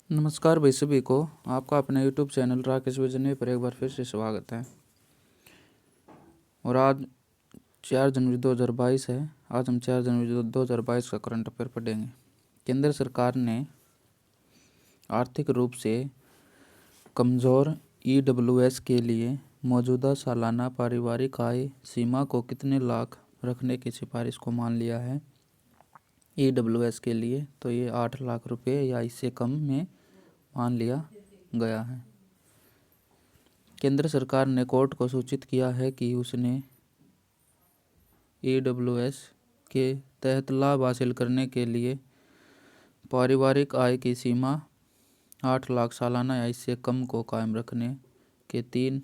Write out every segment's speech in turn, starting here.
नमस्कार भाई सभी को। आपका अपने YouTube चैनल राकेश विजन पर एक बार फिर से स्वागत है। और आज 4 जनवरी 2022 है। आज हम 4 जनवरी 2022 का करंट अफेयर पढ़ेंगे। केंद्र सरकार ने आर्थिक रूप से कमज़ोर EWS के लिए मौजूदा सालाना पारिवारिक आय सीमा को कितने लाख रखने की सिफारिश को मान लिया है। EWS के लिए तो ये 8 लाख रुपये या इससे कम में मान लिया गया है। केंद्र सरकार ने कोर्ट को सूचित किया है कि उसने EWS के तहत लाभ हासिल करने के लिए पारिवारिक आय की सीमा 8 लाख सालाना या इससे कम को कायम रखने के 3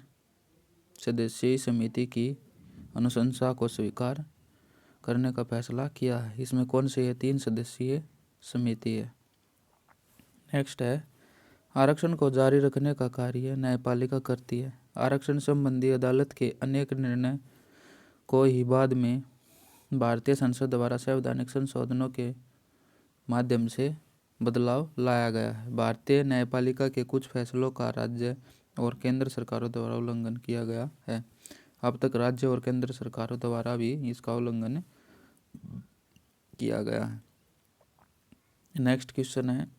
सदस्यीय समिति की अनुशंसा को स्वीकार करने का फैसला किया है। इसमें कौन से ये 3 सदस्यीय समिति है। नेक्स्ट है, आरक्षण को जारी रखने का कार्य न्यायपालिका करती है। आरक्षण संबंधी अदालत के अनेक निर्णय को ही बाद में भारतीय संसद द्वारा संवैधानिक संशोधनों के माध्यम से बदलाव लाया गया है। भारतीय न्यायपालिका के कुछ फैसलों का राज्य और केंद्र सरकारों द्वारा उल्लंघन किया गया है। अब तक राज्य और केंद्र सरकारों द्वारा भी इसका उल्लंघन किया गया है। नेक्स्ट क्वेश्चन है,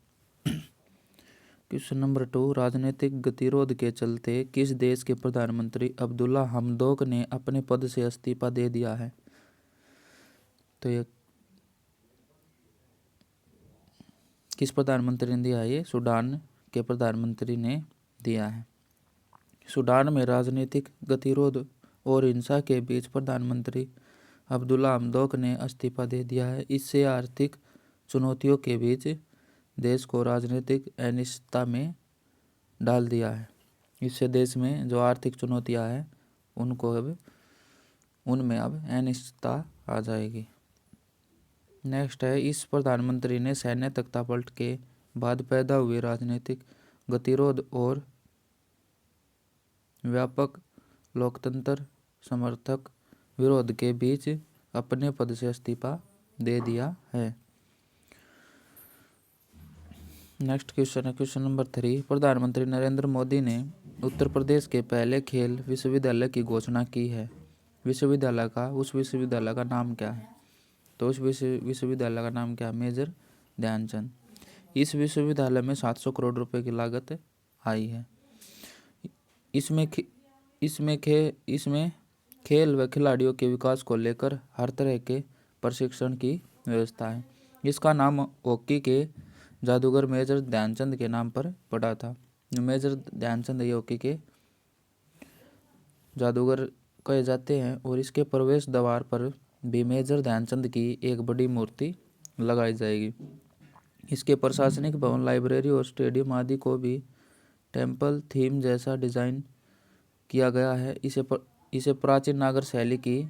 क्वेश्चन नंबर 2। राजनीतिक गतिरोध के चलते किस देश के प्रधानमंत्री अब्दुल्ला हमदोक ने अपने पद से इस्तीफा दे दिया है। तो ये किस प्रधानमंत्री ने दिया है। ये सूडान के प्रधानमंत्री ने दिया है। सूडान में राजनीतिक गतिरोध और हिंसा के बीच प्रधानमंत्री अब्दुल्ला हमदोक ने इस्तीफा दे दिया है। इससे आर्थिक चुनौतियों के बीच देश को राजनीतिक अनिश्चितता में डाल दिया है। इससे देश में जो आर्थिक चुनौतियां हैं उनमें अब अनिश्चितता आ जाएगी। नेक्स्ट है, इस प्रधानमंत्री ने सैन्य तख्तापलट के बाद पैदा हुए राजनीतिक गतिरोध और व्यापक लोकतंत्र समर्थक विरोध के बीच अपने पद से इस्तीफा दे दिया है। नेक्स्ट क्वेश्चन है, क्वेश्चन नंबर 3। प्रधानमंत्री नरेंद्र मोदी ने उत्तर प्रदेश के पहले खेल विश्वविद्यालय की घोषणा की है। उस विश्वविद्यालय का नाम क्या है। तो उस विश्वविद्यालय का नाम क्या है। मेजर ध्यानचंद। इस विश्वविद्यालय में 700 करोड़ रुपए की लागत आई है। इसमें खेल व खिलाड़ियों के विकास को लेकर हर तरह के प्रशिक्षण की व्यवस्था है। इसका नाम हॉकी के जादूगर मेजर ध्यानचंद के नाम पर पड़ा था। मेजर ध्यानचंद ये हॉकी के जादूगर कहे जाते हैं और इसके प्रवेश द्वार पर भी मेजर ध्यानचंद की एक बड़ी मूर्ति लगाई जाएगी। इसके प्रशासनिक भवन, लाइब्रेरी और स्टेडियम आदि को भी टेम्पल थीम जैसा डिजाइन किया गया है। इसे प्राचीन नागर शैली की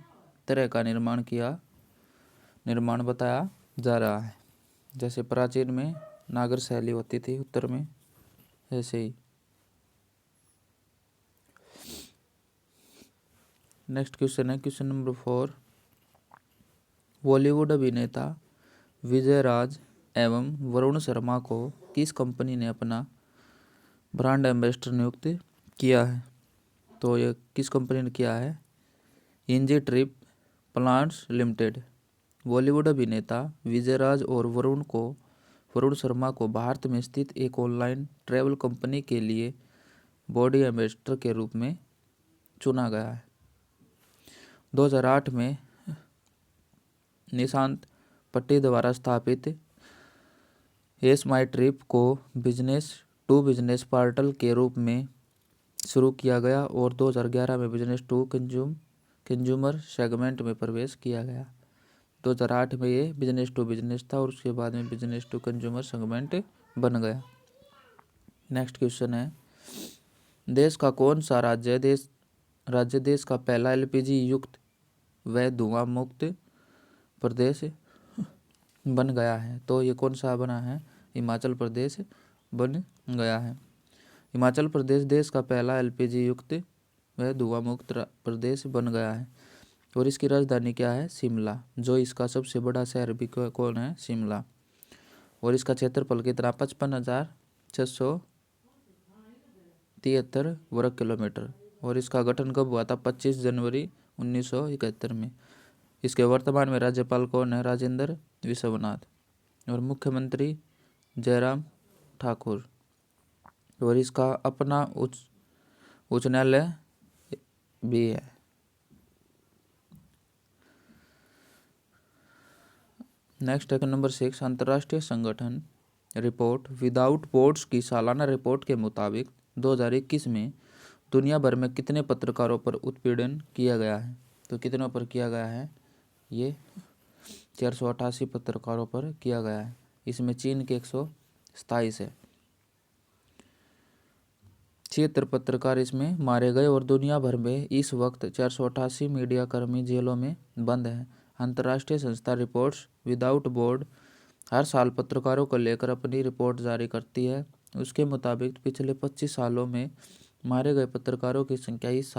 तरह का निर्माण बताया जा रहा है। जैसे प्राचीन में नागर शैली होती थी उत्तर में, ऐसे ही। नेक्स्ट क्वेश्चन है, क्वेश्चन नंबर 4। बॉलीवुड अभिनेता विजय राज एवं वरुण शर्मा को किस कंपनी ने अपना ब्रांड एम्बेसडर नियुक्त किया है। तो ये किस कंपनी ने किया है। इंजी ट्रिप प्लांट्स लिमिटेड। बॉलीवुड अभिनेता विजय राज और वरुण शर्मा को भारत में स्थित एक ऑनलाइन ट्रैवल कंपनी के लिए बॉडी एम्बेसडर के रूप में चुना गया है। 2008 में निशांत पट्टी द्वारा स्थापित एस माई ट्रिप को बिजनेस टू बिजनेस पोर्टल के रूप में शुरू किया गया और 2011 में बिजनेस टू कंज्यूमर सेगमेंट में प्रवेश किया गया। 2008 में ये बिजनेस टू बिजनेस था और उसके बाद में बिजनेस टू कंज्यूमर सेगमेंट बन गया। नेक्स्ट क्वेश्चन है, देश का कौन सा राज्य देश का पहला LPG युक्त व धुआं मुक्त प्रदेश बन गया है। तो ये कौन सा बना है। हिमाचल प्रदेश बन गया है। हिमाचल प्रदेश देश का पहला LPG युक्त व धुआं मुक्त प्रदेश बन गया है और इसकी राजधानी क्या है, शिमला। जो इसका सबसे बड़ा शहर भी कौन है, शिमला। और इसका क्षेत्रफल कितना, 673 वर्ग किलोमीटर। और इसका गठन कब हुआ था? 25 जनवरी 1971 में। इसके वर्तमान में राज्यपाल कौन है? राजेंद्र विश्वनाथ। और मुख्यमंत्री जयराम ठाकुर। और इसका अपना उच्च न्यायालय भी है। नेक्स्ट है नंबर 6, अंतर्राष्ट्रीय संगठन रिपोर्ट विदाउट बोर्ड्स की सालाना रिपोर्ट के मुताबिक 2021 में दुनिया भर में कितने पत्रकारों पर उत्पीड़न किया गया है? तो कितनों पर किया गया है? ये 488 पत्रकारों पर किया गया है। इसमें चीन के 127 है। 76 पत्रकार इसमें मारे गए और दुनिया भर में इस वक्त 488 मीडिया कर्मी जेलों में बंद हैं। अंतर्राष्ट्रीय संस्था रिपोर्ट्स विदाउट बोर्ड हर साल पत्रकारों को लेकर अपनी रिपोर्ट जारी करती है। उसके मुताबिक पिछले 25 सालों में मारे गए पत्रकारों की संख्या इस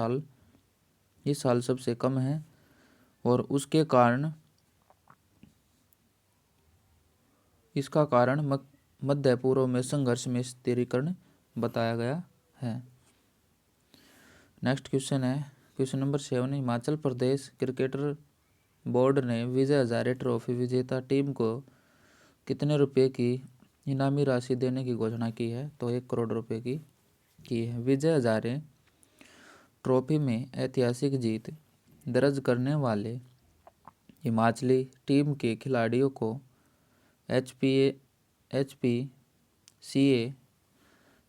साल सबसे कम है। और इसका कारण मध्य पूर्व में संघर्ष में स्थिरीकरण बताया गया है। नेक्स्ट क्वेश्चन है question number 7, Himachal Pradesh cricketer board ने विजय हजारे ट्रॉफी विजेता टीम को कितने रुपए की इनामी राशि देने की घोषणा की है? तो 1 करोड़ रुपए की है। विजय हजारे ट्रॉफी में ऐतिहासिक जीत दर्ज करने वाले हिमाचली टीम के खिलाड़ियों को HPCA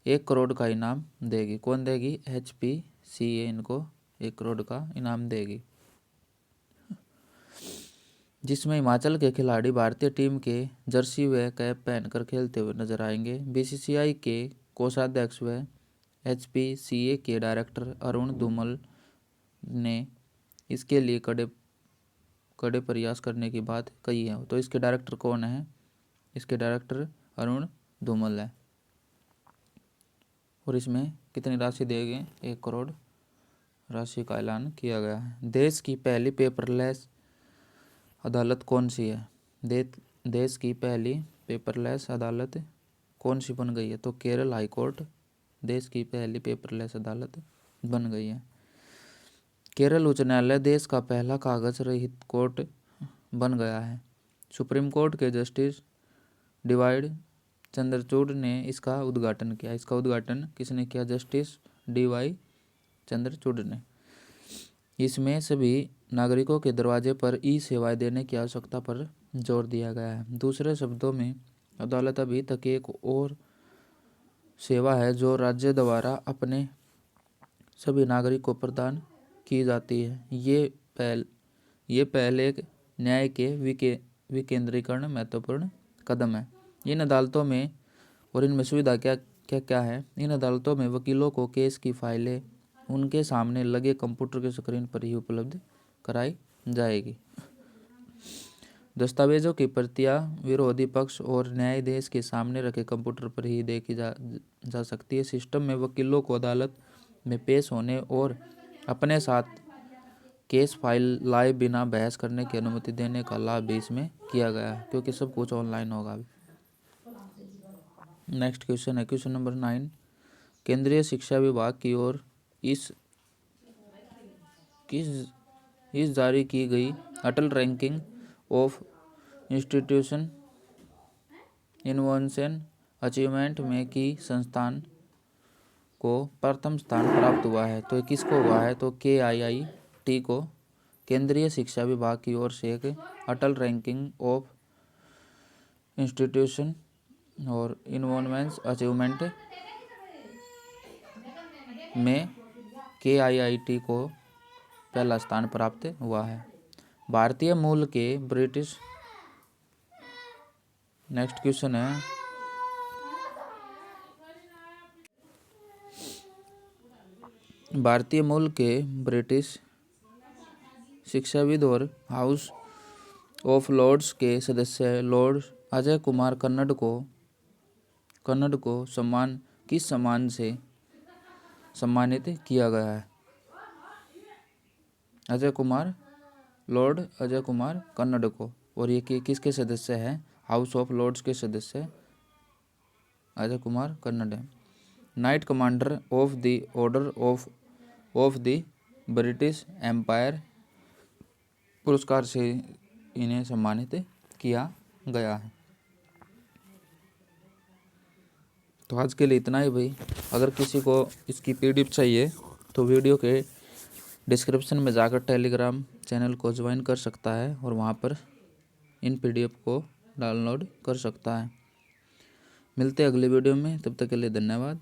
1 करोड़ का इनाम देगी। कौन देगी? HPCA इनको 1 करोड़ का इनाम देगी, जिसमें हिमाचल के खिलाड़ी भारतीय टीम के जर्सी व कैप पहनकर खेलते हुए नजर आएंगे। BCCI के कोषाध्यक्ष व HPCA के डायरेक्टर अरुण धूमल ने इसके लिए कड़े प्रयास करने की बात कही है। तो इसके डायरेक्टर कौन है? इसके डायरेक्टर अरुण धूमल है। और इसमें कितनी राशि देंगे? 1 करोड़ राशि का ऐलान किया गया है। देश की पहली पेपरलेस अदालत कौन सी है? देश की पहली पेपरलेस अदालत कौन सी बन गई है? तो केरल हाई कोर्ट देश की पहली पेपरलेस अदालत बन गई है। केरल उच्च न्यायालय देश का पहला कागज रहित कोर्ट बन गया है। सुप्रीम कोर्ट के जस्टिस DY चंद्रचूड़ ने इसका उद्घाटन किया। इसका उद्घाटन किसने किया? जस्टिस DY चंद्रचूड़ ने। इसमें सभी नागरिकों के दरवाजे पर सेवाएं देने की आवश्यकता पर जोर दिया गया है। दूसरे शब्दों में अदालत अभी तक एक और सेवा है जो राज्य द्वारा अपने सभी नागरिकों को प्रदान की जाती है। ये पहल एक न्याय के विकेंद्रीकरण महत्वपूर्ण कदम है। इन अदालतों में और इनमें सुविधा क्या है? इन अदालतों में वकीलों को केस की फाइलें उनके सामने लगे कंप्यूटर के स्क्रीन पर ही उपलब्ध कराई जाएगी। दस्तावेजों की प्रतियां विरोधी पक्ष और न्यायाधीश के सामने रखे कंप्यूटर पर ही देखी जा सकती है। सिस्टम में वकीलों को अदालत में पेश होने और अपने साथ केस फाइल लाए बिना बहस करने की अनुमति देने का लाभ भी इसमें किया गया है, क्योंकि सब कुछ ऑनलाइन होगा अभी। नेक्स्ट क्वेश्चन है क्वेश्चन नंबर 9, केंद्रीय शिक्षा विभाग की ओर इस जारी की गई Atal ranking of institution innovation achievement में की संस्थान को प्रथम स्थान प्राप्त हुआ है। तो किसको हुआ है? तो KIIT को केंद्रीय शिक्षा विभाग की ओर से एक अटल रैंकिंग ऑफ इंस्टीट्यूशन और इनोवेशन अचीवमेंट में KIIT को पहला स्थान प्राप्त हुआ है। भारतीय मूल के ब्रिटिश नेक्स्ट क्वेश्चन है भारतीय मूल के ब्रिटिश शिक्षाविद और हाउस ऑफ लॉर्ड्स के सदस्य लॉर्ड अजय कुमार कन्नड को किस सम्मान से सम्मानित किया गया है? लॉर्ड अजय कुमार कन्नड को। और ये किसके सदस्य हैं? हाउस ऑफ लॉर्ड्स के सदस्य Ajay Kumar Kannade. Knight commander of the order of the British empire पुरस्कार से इन्हें सम्मानित किया गया है। तो आज के लिए इतना ही भाई। अगर किसी को इसकी पीडीएफ चाहिए तो वीडियो के डिस्क्रिप्शन में जाकर टेलीग्राम चैनल को ज्वाइन कर सकता है और वहाँ पर इन पीडीएफ को डाउनलोड कर सकता है। मिलते हैं अगले वीडियो में, तब तक के लिए धन्यवाद।